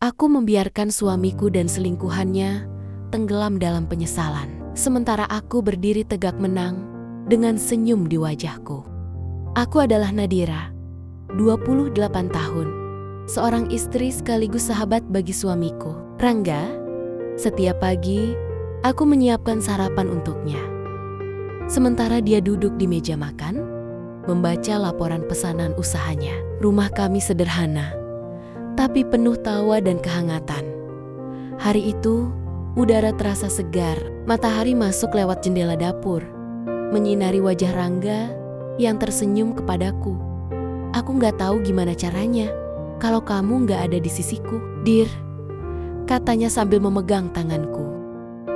Aku membiarkan suamiku dan selingkuhannya tenggelam dalam penyesalan. Sementara aku berdiri tegak menang dengan senyum di wajahku. Aku adalah Nadira, 28 tahun. Seorang istri sekaligus sahabat bagi suamiku, Rangga. Setiap pagi, aku menyiapkan sarapan untuknya. Sementara dia duduk di meja makan, membaca laporan pesanan usahanya. Rumah kami sederhana, tapi penuh tawa dan kehangatan. Hari itu, udara terasa segar. Matahari masuk lewat jendela dapur, menyinari wajah Rangga yang tersenyum kepadaku. Aku nggak tahu gimana caranya kalau kamu nggak ada di sisiku, Dir, katanya sambil memegang tanganku.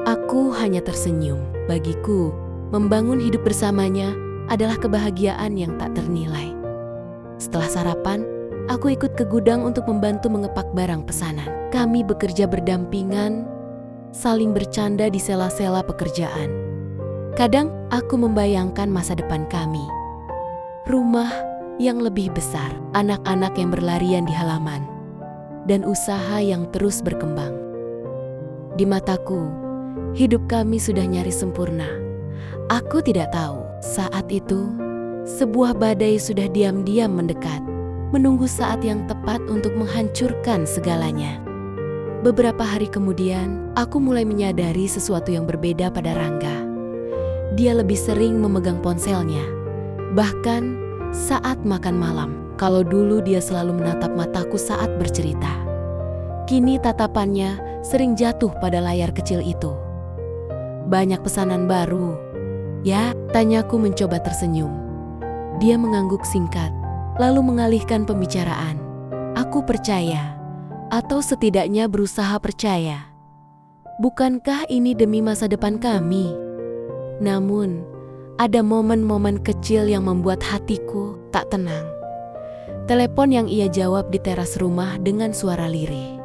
Aku hanya tersenyum. Bagiku, membangun hidup bersamanya adalah kebahagiaan yang tak ternilai. Setelah sarapan, aku ikut ke gudang untuk membantu mengepak barang pesanan. Kami bekerja berdampingan, saling bercanda di sela-sela pekerjaan. Kadang aku membayangkan masa depan kami. Rumah yang lebih besar, anak-anak yang berlarian di halaman, dan usaha yang terus berkembang. Di mataku, hidup kami sudah nyaris sempurna. Aku tidak tahu, saat itu, sebuah badai sudah diam-diam mendekat, menunggu saat yang tepat untuk menghancurkan segalanya. Beberapa hari kemudian, aku mulai menyadari sesuatu yang berbeda pada Rangga. Dia lebih sering memegang ponselnya, bahkan saat makan malam. Kalau dulu dia selalu menatap mataku saat bercerita, kini tatapannya sering jatuh pada layar kecil itu. Banyak pesanan baru, ya? Tanyaku mencoba tersenyum. Dia mengangguk singkat, lalu mengalihkan pembicaraan. Aku percaya, atau setidaknya berusaha percaya. Bukankah ini demi masa depan kami? Namun, ada momen-momen kecil yang membuat hatiku tak tenang. Telepon yang ia jawab di teras rumah dengan suara lirih.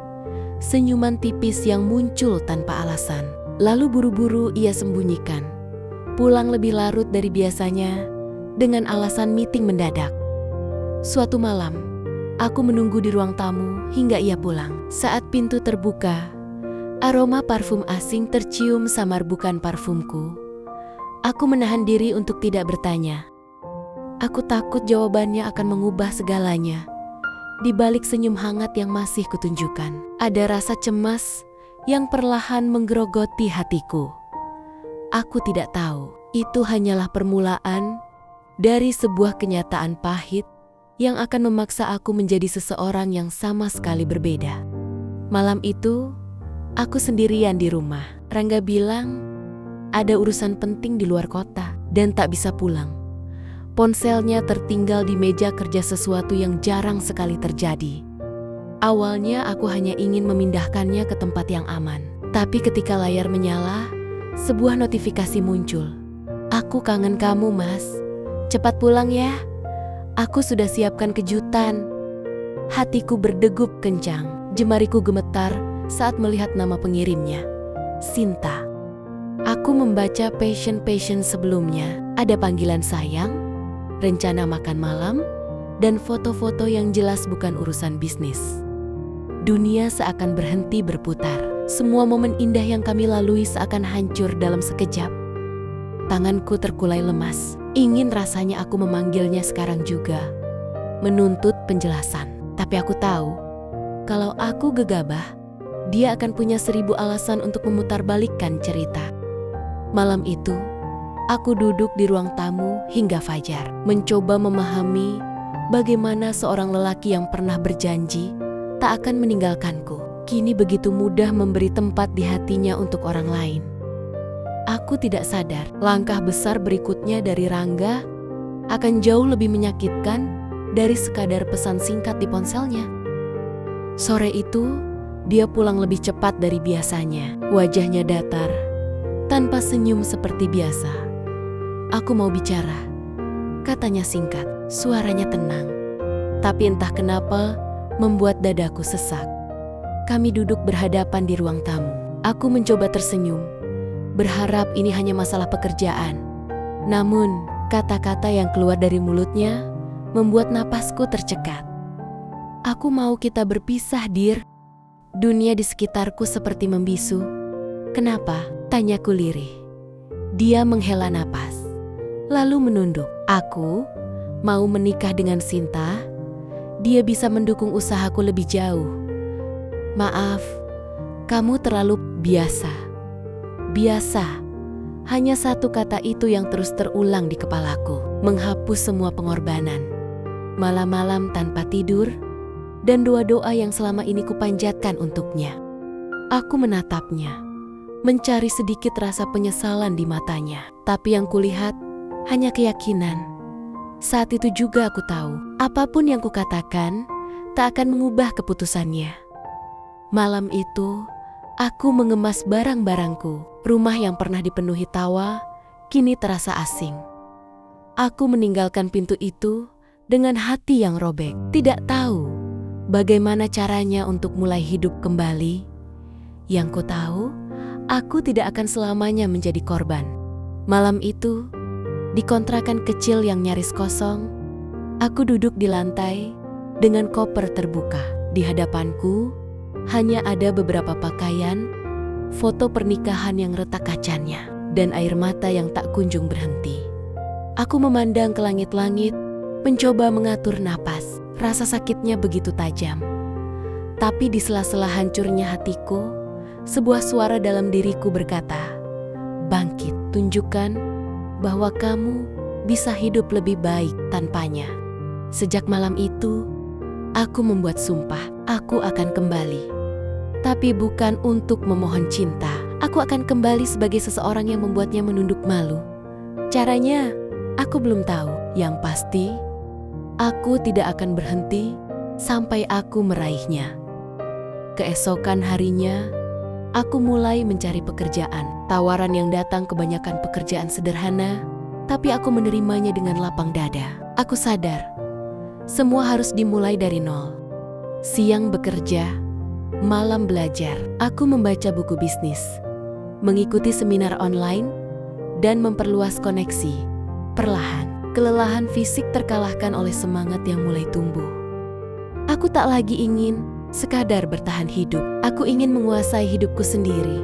Senyuman tipis yang muncul tanpa alasan. Lalu buru-buru ia sembunyikan. Pulang lebih larut dari biasanya dengan alasan meeting mendadak. Suatu malam, aku menunggu di ruang tamu hingga ia pulang. Saat pintu terbuka, aroma parfum asing tercium samar bukan parfumku. Aku menahan diri untuk tidak bertanya. Aku takut jawabannya akan mengubah segalanya. Di balik senyum hangat yang masih kutunjukkan, ada rasa cemas yang perlahan menggerogoti hatiku. Aku tidak tahu, itu hanyalah permulaan dari sebuah kenyataan pahit yang akan memaksa aku menjadi seseorang yang sama sekali berbeda. Malam itu, aku sendirian di rumah. Rangga bilang ada urusan penting di luar kota dan tak bisa pulang. Ponselnya tertinggal di meja kerja, sesuatu yang jarang sekali terjadi. Awalnya aku hanya ingin memindahkannya ke tempat yang aman. Tapi ketika layar menyala, sebuah notifikasi muncul. Aku kangen kamu, Mas. Cepat pulang ya. Aku sudah siapkan kejutan. Hatiku berdegup kencang. Jemariku gemetar saat melihat nama pengirimnya, Sinta. Aku membaca passion sebelumnya. Ada panggilan sayang, rencana makan malam, dan foto-foto yang jelas bukan urusan bisnis. Dunia seakan berhenti berputar. Semua momen indah yang kami lalui seakan hancur dalam sekejap. Tanganku terkulai lemas. Ingin rasanya aku memanggilnya sekarang juga, menuntut penjelasan. Tapi aku tahu, kalau aku gegabah, dia akan punya 1000 alasan untuk memutarbalikkan cerita. Malam itu, aku duduk di ruang tamu hingga fajar, mencoba memahami bagaimana seorang lelaki yang pernah berjanji tak akan meninggalkanku, kini begitu mudah memberi tempat di hatinya untuk orang lain. Aku tidak sadar, langkah besar berikutnya dari Rangga akan jauh lebih menyakitkan dari sekadar pesan singkat di ponselnya. Sore itu, dia pulang lebih cepat dari biasanya. Wajahnya datar, tanpa senyum seperti biasa. Aku mau bicara, katanya singkat. Suaranya tenang, tapi entah kenapa membuat dadaku sesak. Kami duduk berhadapan di ruang tamu. Aku mencoba tersenyum, berharap ini hanya masalah pekerjaan. Namun, kata-kata yang keluar dari mulutnya membuat napasku tercekat. Aku mau kita berpisah, Dir. Dunia di sekitarku seperti membisu. "Kenapa?" tanyaku lirih. Dia menghela napas, lalu menunduk. "Aku mau menikah dengan Sinta. Dia bisa mendukung usahaku lebih jauh." "Maaf, kamu terlalu biasa." Biasa. Hanya satu kata itu yang terus terulang di kepalaku, menghapus semua pengorbanan. Malam-malam tanpa tidur, dan doa-doa yang selama ini kupanjatkan untuknya. Aku menatapnya, mencari sedikit rasa penyesalan di matanya. Tapi yang kulihat hanya keyakinan. Saat itu juga aku tahu, apapun yang kukatakan tak akan mengubah keputusannya. Malam itu, aku mengemas barang-barangku. Rumah yang pernah dipenuhi tawa, kini terasa asing. Aku meninggalkan pintu itu dengan hati yang robek. Tidak tahu bagaimana caranya untuk mulai hidup kembali. Yang ku tahu, aku tidak akan selamanya menjadi korban. Malam itu, di kontrakan kecil yang nyaris kosong, aku duduk di lantai dengan koper terbuka. Di hadapanku hanya ada beberapa pakaian, foto pernikahan yang retak kacanya, dan air mata yang tak kunjung berhenti. Aku memandang ke langit-langit, mencoba mengatur napas. Rasa sakitnya begitu tajam. Tapi di sela-sela hancurnya hatiku, sebuah suara dalam diriku berkata, "Bangkit, tunjukkan bahwa kamu bisa hidup lebih baik tanpanya." Sejak malam itu, aku membuat sumpah, aku akan kembali. Tapi bukan untuk memohon cinta. Aku akan kembali sebagai seseorang yang membuatnya menunduk malu. Caranya, aku belum tahu. Yang pasti, aku tidak akan berhenti sampai aku meraihnya. Keesokan harinya, aku mulai mencari pekerjaan. Tawaran yang datang kebanyakan pekerjaan sederhana, tapi aku menerimanya dengan lapang dada. Aku sadar, semua harus dimulai dari nol. Siang bekerja, malam belajar. Aku membaca buku bisnis, mengikuti seminar online, dan memperluas koneksi. Perlahan, kelelahan fisik terkalahkan oleh semangat yang mulai tumbuh. Aku tak lagi ingin sekadar bertahan hidup. Aku ingin menguasai hidupku sendiri.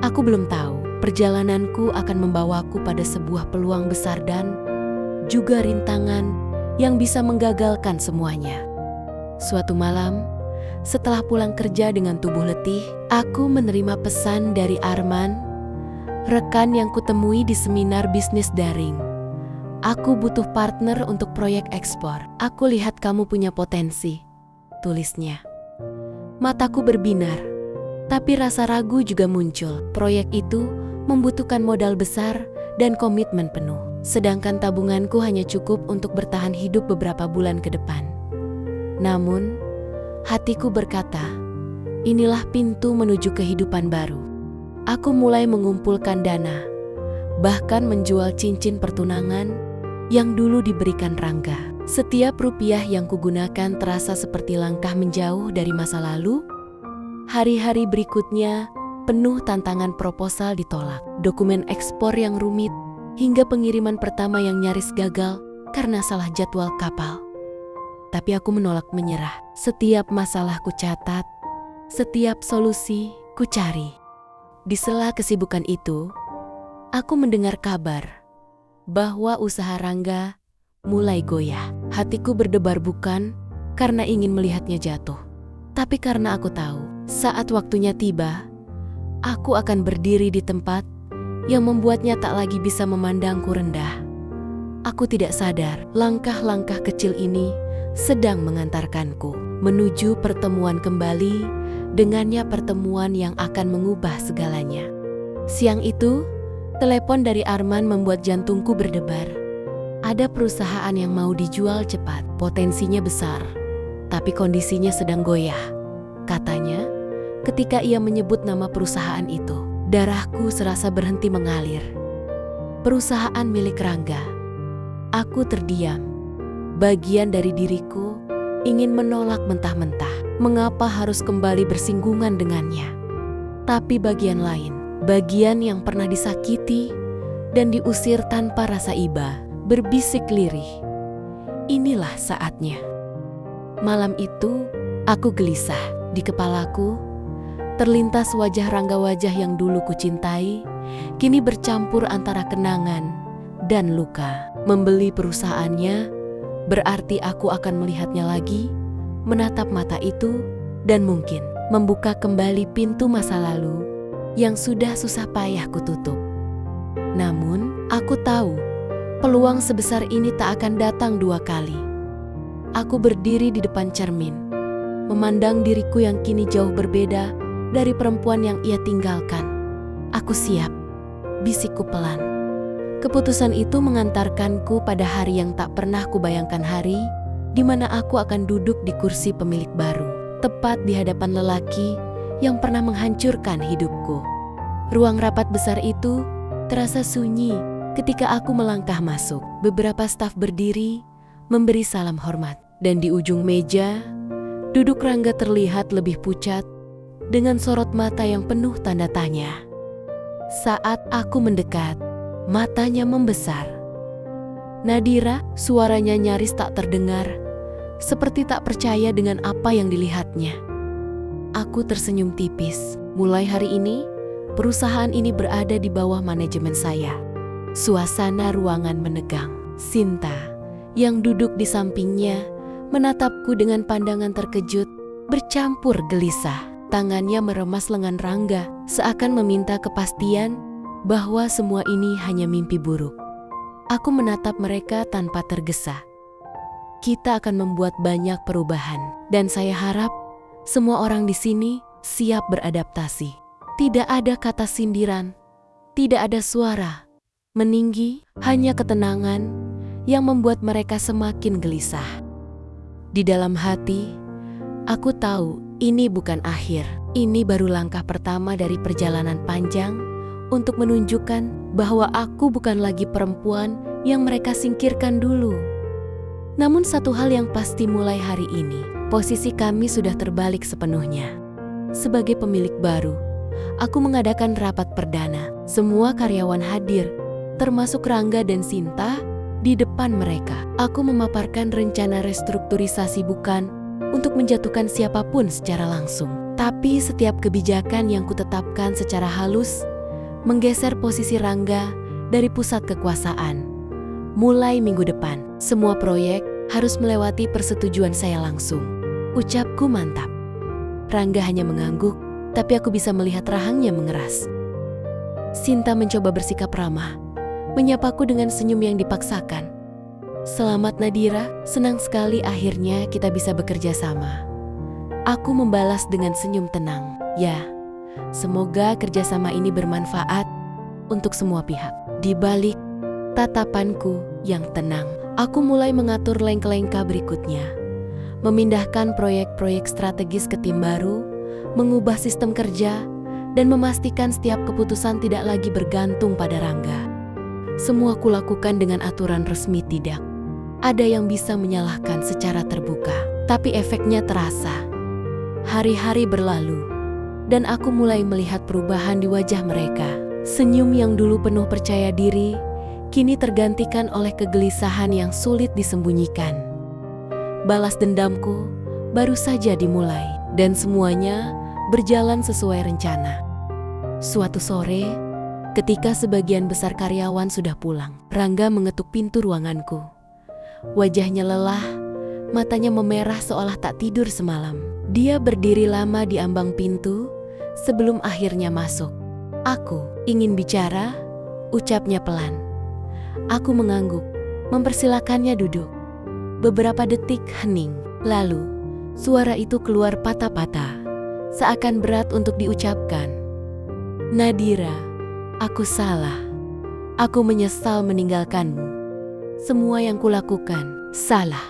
Aku belum tahu perjalananku akan membawaku pada sebuah peluang besar dan juga rintangan yang bisa menggagalkan semuanya. Suatu malam, setelah pulang kerja dengan tubuh letih, aku menerima pesan dari Arman, rekan yang kutemui di seminar bisnis daring. "Aku butuh partner untuk proyek ekspor. Aku lihat kamu punya potensi," tulisnya. Mataku berbinar, tapi rasa ragu juga muncul. Proyek itu membutuhkan modal besar dan komitmen penuh. Sedangkan tabunganku hanya cukup untuk bertahan hidup beberapa bulan ke depan. Namun, hatiku berkata, inilah pintu menuju kehidupan baru. Aku mulai mengumpulkan dana, bahkan menjual cincin pertunangan yang dulu diberikan Rangga. Setiap rupiah yang kugunakan terasa seperti langkah menjauh dari masa lalu. Hari-hari berikutnya penuh tantangan. Proposal ditolak, dokumen ekspor yang rumit, hingga pengiriman pertama yang nyaris gagal karena salah jadwal kapal. Tapi aku menolak menyerah. Setiap masalah ku catat, setiap solusi ku cari. Di sela kesibukan itu, aku mendengar kabar bahwa usaha Rangga mulai goyah. Hatiku berdebar bukan karena ingin melihatnya jatuh, tapi karena aku tahu saat waktunya tiba, aku akan berdiri di tempat yang membuatnya tak lagi bisa memandangku rendah. Aku tidak sadar langkah-langkah kecil ini sedang mengantarkanku menuju pertemuan kembali, dengannya pertemuan yang akan mengubah segalanya. Siang itu, telepon dari Arman membuat jantungku berdebar. Ada perusahaan yang mau dijual cepat, potensinya besar, tapi kondisinya sedang goyah, katanya ketika ia menyebut nama perusahaan itu. Darahku serasa berhenti mengalir. Perusahaan milik Rangga. Aku terdiam. Bagian dari diriku ingin menolak mentah-mentah. Mengapa harus kembali bersinggungan dengannya? Tapi bagian lain, bagian yang pernah disakiti dan diusir tanpa rasa iba, berbisik lirih. Inilah saatnya. Malam itu, aku gelisah. Di kepalaku Terlintas wajah Rangga, wajah yang dulu kucintai, kini bercampur antara kenangan dan luka. Membeli perusahaannya berarti aku akan melihatnya lagi, menatap mata itu, dan mungkin membuka kembali pintu masa lalu yang sudah susah payah kututup. Namun, aku tahu peluang sebesar ini tak akan datang dua kali. Aku berdiri di depan cermin, memandang diriku yang kini jauh berbeda dari perempuan yang ia tinggalkan. Aku siap, bisikku pelan. Keputusan itu mengantarkanku pada hari yang tak pernah kubayangkan, hari di mana aku akan duduk di kursi pemilik baru, tepat di hadapan lelaki yang pernah menghancurkan hidupku. Ruang rapat besar itu terasa sunyi ketika aku melangkah masuk. Beberapa staf berdiri memberi salam hormat, dan di ujung meja duduk Rangga, terlihat lebih pucat dengan sorot mata yang penuh tanda tanya. Saat aku mendekat, matanya membesar. "Nadira," suaranya nyaris tak terdengar, seperti tak percaya dengan apa yang dilihatnya. Aku tersenyum tipis. Mulai hari ini, perusahaan ini berada di bawah manajemen saya. Suasana ruangan menegang. Sinta, yang duduk di sampingnya, menatapku dengan pandangan terkejut, bercampur gelisah. Tangannya meremas lengan Rangga, seakan meminta kepastian bahwa semua ini hanya mimpi buruk. Aku menatap mereka tanpa tergesa. Kita akan membuat banyak perubahan, dan saya harap semua orang di sini siap beradaptasi. Tidak ada kata sindiran, tidak ada suara meninggi, hanya ketenangan yang membuat mereka semakin gelisah. Di dalam hati, aku tahu ini bukan akhir. Ini baru langkah pertama dari perjalanan panjang untuk menunjukkan bahwa aku bukan lagi perempuan yang mereka singkirkan dulu. Namun satu hal yang pasti, mulai hari ini, posisi kami sudah terbalik sepenuhnya. Sebagai pemilik baru, aku mengadakan rapat perdana. Semua karyawan hadir, termasuk Rangga dan Sinta, di depan mereka. Aku memaparkan rencana restrukturisasi, bukan untuk menjatuhkan siapapun secara langsung, tapi setiap kebijakan yang kutetapkan secara halus menggeser posisi Rangga dari pusat kekuasaan. Mulai minggu depan, semua proyek harus melewati persetujuan saya langsung. Ucapku mantap. Rangga hanya mengangguk, tapi aku bisa melihat rahangnya mengeras. Sinta mencoba bersikap ramah, menyapaku dengan senyum yang dipaksakan. "Selamat Nadira, senang sekali akhirnya kita bisa bekerja sama." Aku membalas dengan senyum tenang. "Ya, semoga kerjasama ini bermanfaat untuk semua pihak." Di balik tatapanku yang tenang, aku mulai mengatur langkah-langkah berikutnya. Memindahkan proyek-proyek strategis ke tim baru, mengubah sistem kerja, dan memastikan setiap keputusan tidak lagi bergantung pada Rangga. Semua kulakukan dengan aturan resmi, tidak ada yang bisa menyalahkan secara terbuka. Tapi efeknya terasa. Hari-hari berlalu, dan aku mulai melihat perubahan di wajah mereka. Senyum yang dulu penuh percaya diri, kini tergantikan oleh kegelisahan yang sulit disembunyikan. Balas dendamku baru saja dimulai, dan semuanya berjalan sesuai rencana. Suatu sore, ketika sebagian besar karyawan sudah pulang, Rangga mengetuk pintu ruanganku. Wajahnya lelah, matanya memerah seolah tak tidur semalam. Dia berdiri lama di ambang pintu sebelum akhirnya masuk. "Aku ingin bicara," ucapnya pelan. Aku mengangguk, mempersilakannya duduk. Beberapa detik hening, lalu suara itu keluar patah-patah, seakan berat untuk diucapkan. "Nadira, aku salah. Aku menyesal meninggalkanmu. Semua yang kulakukan salah."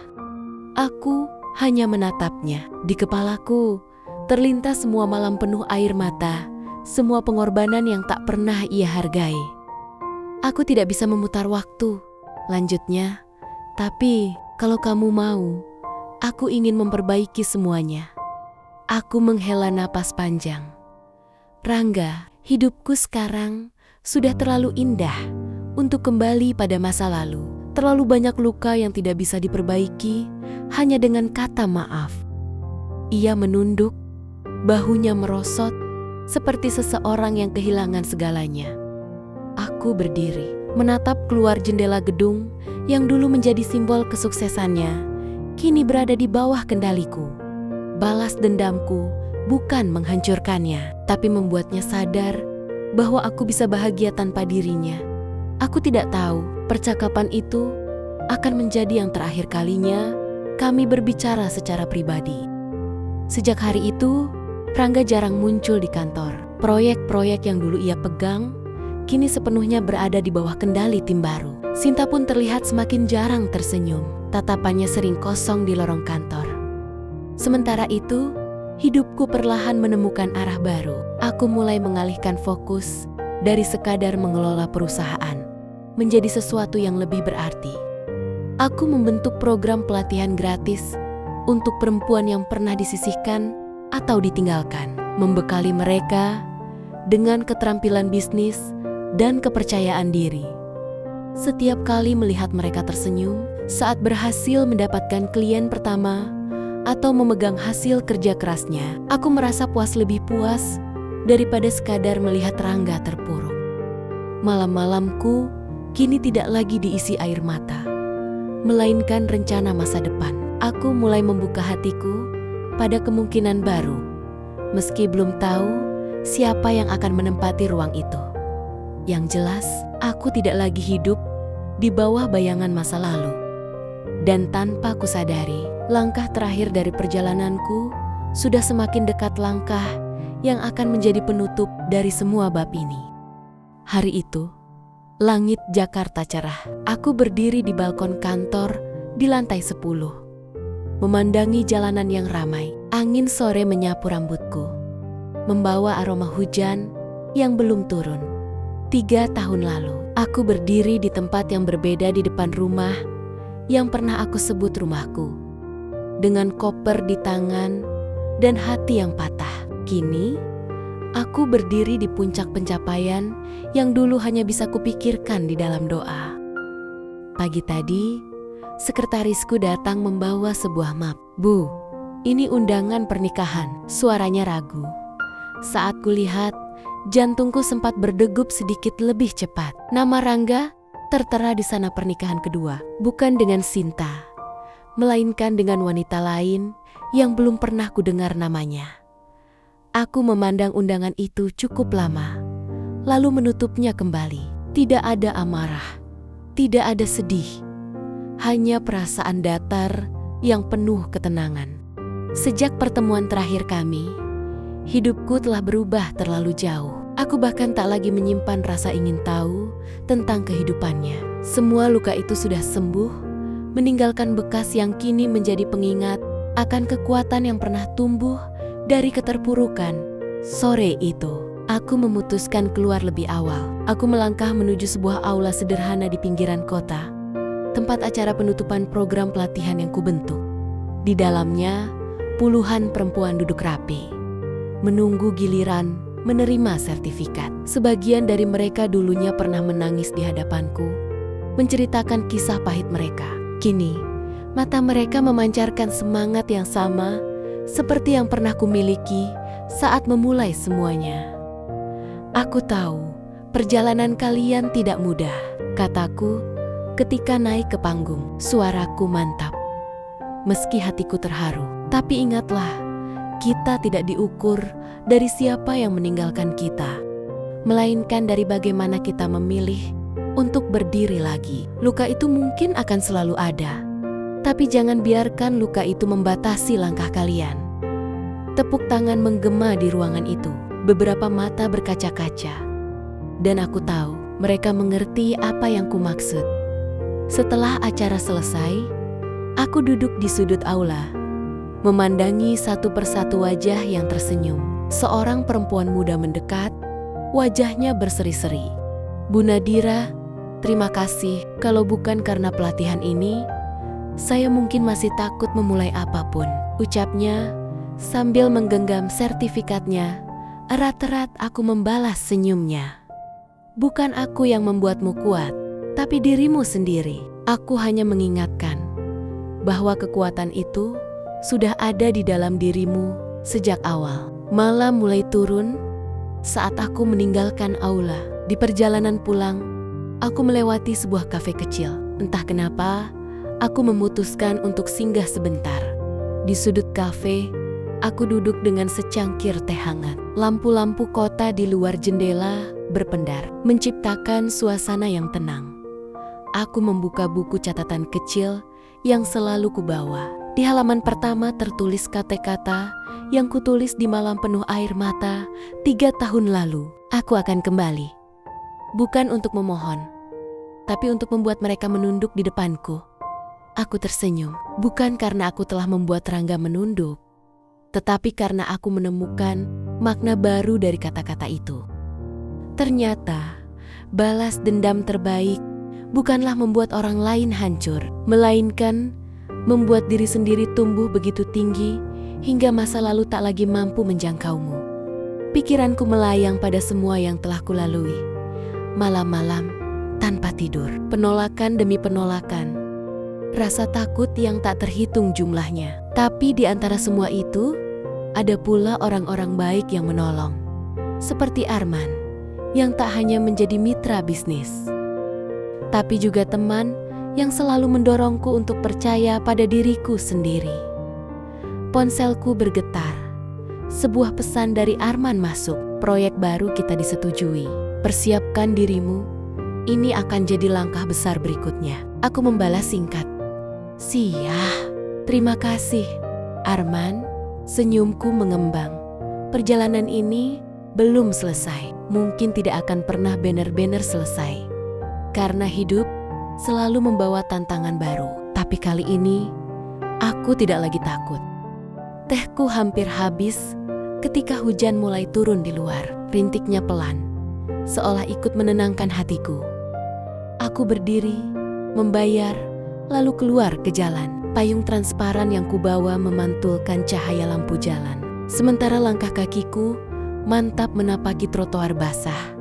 Aku hanya menatapnya. Di kepalaku terlintas semua malam penuh air mata, semua pengorbanan yang tak pernah ia hargai. "Aku tidak bisa memutar waktu," lanjutnya, "tapi kalau kamu mau, aku ingin memperbaiki semuanya." Aku menghela napas panjang. "Rangga, hidupku sekarang sudah terlalu indah untuk kembali pada masa lalu. Terlalu banyak luka yang tidak bisa diperbaiki hanya dengan kata maaf." Ia menunduk, bahunya merosot, seperti seseorang yang kehilangan segalanya. Aku berdiri, menatap keluar jendela gedung yang dulu menjadi simbol kesuksesannya, kini berada di bawah kendaliku. Balas dendamku bukan menghancurkannya, tapi membuatnya sadar bahwa aku bisa bahagia tanpa dirinya. Aku tidak tahu percakapan itu akan menjadi yang terakhir kalinya kami berbicara secara pribadi. Sejak hari itu, Rangga jarang muncul di kantor. Proyek-proyek yang dulu ia pegang kini sepenuhnya berada di bawah kendali tim baru. Sinta pun terlihat semakin jarang tersenyum. Tatapannya sering kosong di lorong kantor. Sementara itu, hidupku perlahan menemukan arah baru. Aku mulai mengalihkan fokus dari sekadar mengelola perusahaan menjadi sesuatu yang lebih berarti. Aku membentuk program pelatihan gratis untuk perempuan yang pernah disisihkan atau ditinggalkan, membekali mereka dengan keterampilan bisnis dan kepercayaan diri. Setiap kali melihat mereka tersenyum saat berhasil mendapatkan klien pertama atau memegang hasil kerja kerasnya, aku merasa lebih puas daripada sekadar melihat Rangga terpuruk. Malam-malamku kini tidak lagi diisi air mata, melainkan rencana masa depan. Aku mulai membuka hatiku pada kemungkinan baru, meski belum tahu siapa yang akan menempati ruang itu. Yang jelas, aku tidak lagi hidup di bawah bayangan masa lalu. Dan tanpa kusadari, langkah terakhir dari perjalananku sudah semakin dekat langkah yang akan menjadi penutup dari semua bab ini. Hari itu, langit Jakarta cerah. Aku berdiri di balkon kantor di lantai 10. Memandangi jalanan yang ramai, angin sore menyapu rambutku, membawa aroma hujan yang belum turun. 3 tahun lalu, aku berdiri di tempat yang berbeda di depan rumah yang pernah aku sebut rumahku. Dengan koper di tangan dan hati yang patah. Kini, aku berdiri di puncak pencapaian yang dulu hanya bisa kupikirkan di dalam doa. Pagi tadi, sekretarisku datang membawa sebuah map. "Bu, ini undangan pernikahan." Suaranya ragu. Saat kulihat, jantungku sempat berdegup sedikit lebih cepat. Nama Rangga tertera di sana pernikahan kedua. Bukan dengan Sinta, melainkan dengan wanita lain yang belum pernah kudengar namanya. Aku memandang undangan itu cukup lama, lalu menutupnya kembali. Tidak ada amarah, tidak ada sedih, hanya perasaan datar yang penuh ketenangan. Sejak pertemuan terakhir kami, hidupku telah berubah terlalu jauh. Aku bahkan tak lagi menyimpan rasa ingin tahu tentang kehidupannya. Semua luka itu sudah sembuh, meninggalkan bekas yang kini menjadi pengingat akan kekuatan yang pernah tumbuh dari keterpurukan. Sore itu, aku memutuskan keluar lebih awal. Aku melangkah menuju sebuah aula sederhana di pinggiran kota, tempat acara penutupan program pelatihan yang kubentuk. Di dalamnya, puluhan perempuan duduk rapi, menunggu giliran menerima sertifikat. Sebagian dari mereka dulunya pernah menangis di hadapanku, menceritakan kisah pahit mereka. Kini, mata mereka memancarkan semangat yang sama seperti yang pernah kumiliki saat memulai semuanya. "Aku tahu, perjalanan kalian tidak mudah," kataku ketika naik ke panggung. Suaraku mantap, meski hatiku terharu. Tapi ingatlah, kita tidak diukur dari siapa yang meninggalkan kita, melainkan dari bagaimana kita memilih untuk berdiri lagi. Luka itu mungkin akan selalu ada, tapi jangan biarkan luka itu membatasi langkah kalian. Tepuk tangan menggema di ruangan itu. Beberapa mata berkaca-kaca, dan aku tahu mereka mengerti apa yang kumaksud. Setelah acara selesai, aku duduk di sudut aula, memandangi satu persatu wajah yang tersenyum. Seorang perempuan muda mendekat, wajahnya berseri-seri. "Bu Nadira, terima kasih. Kalau bukan karena pelatihan ini, saya mungkin masih takut memulai apapun," ucapnya sambil menggenggam sertifikatnya. Erat-erat aku membalas senyumnya. "Bukan aku yang membuatmu kuat, tapi dirimu sendiri." Aku hanya mengingatkan bahwa kekuatan itu sudah ada di dalam dirimu sejak awal. Malam mulai turun, Saat aku meninggalkan aula, di perjalanan pulang, aku melewati sebuah kafe kecil. Entah kenapa, aku memutuskan untuk singgah sebentar. Di sudut kafe, aku duduk dengan secangkir teh hangat. Lampu-lampu kota di luar jendela berpendar, menciptakan suasana yang tenang. Aku membuka buku catatan kecil yang selalu kubawa. Di halaman pertama tertulis kata-kata yang kutulis di malam penuh air mata 3 tahun lalu. Aku akan kembali. Bukan untuk memohon, tapi untuk membuat mereka menunduk di depanku. Aku tersenyum, bukan karena aku telah membuat Rangga menunduk, tetapi karena aku menemukan makna baru dari kata-kata itu. Ternyata, balas dendam terbaik bukanlah membuat orang lain hancur, melainkan membuat diri sendiri tumbuh begitu tinggi hingga masa lalu tak lagi mampu menjangkaumu. Pikiranku melayang pada semua yang telah kulalui. Malam-malam tanpa tidur, penolakan demi penolakan, rasa takut yang tak terhitung jumlahnya. Tapi di antara semua itu, ada pula orang-orang baik yang menolong. Seperti Arman, yang tak hanya menjadi mitra bisnis, tapi juga teman yang selalu mendorongku untuk percaya pada diriku sendiri. Ponselku bergetar. Sebuah pesan dari Arman masuk. Proyek baru kita disetujui. Persiapkan dirimu. Ini akan jadi langkah besar berikutnya. Aku membalas singkat. Siap. Terima kasih, Arman. Senyumku mengembang. Perjalanan ini belum selesai. Mungkin tidak akan pernah benar-benar selesai. Karena hidup selalu membawa tantangan baru. Tapi kali ini, aku tidak lagi takut. Tehku hampir habis ketika hujan mulai turun di luar. Rintiknya pelan, seolah ikut menenangkan hatiku. Aku berdiri, membayar, lalu keluar ke jalan. Payung transparan yang kubawa memantulkan cahaya lampu jalan. Sementara langkah kakiku mantap menapaki trotoar basah.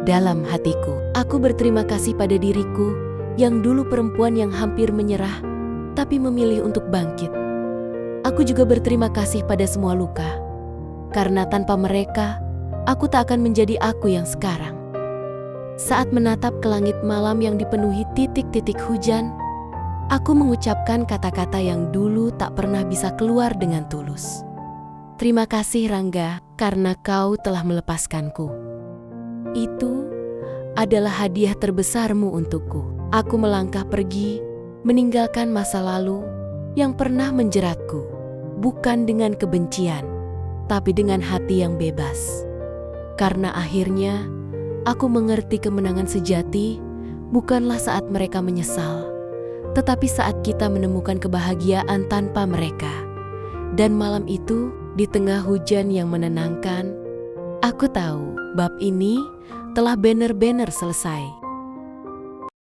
Dalam hatiku, aku berterima kasih pada diriku yang dulu perempuan yang hampir menyerah, tapi memilih untuk bangkit. Aku juga berterima kasih pada semua luka, karena tanpa mereka, aku tak akan menjadi aku yang sekarang. Saat menatap ke langit malam yang dipenuhi titik-titik hujan, aku mengucapkan kata-kata yang dulu tak pernah bisa keluar dengan tulus. Terima kasih Rangga, karena kau telah melepaskanku. Itu adalah hadiah terbesarmu untukku. Aku melangkah pergi, meninggalkan masa lalu yang pernah menjeratku. Bukan dengan kebencian, tapi dengan hati yang bebas. Karena akhirnya, aku mengerti kemenangan sejati bukanlah saat mereka menyesal, tetapi saat kita menemukan kebahagiaan tanpa mereka. Dan malam itu, di tengah hujan yang menenangkan, aku tahu bab ini telah benar-benar selesai.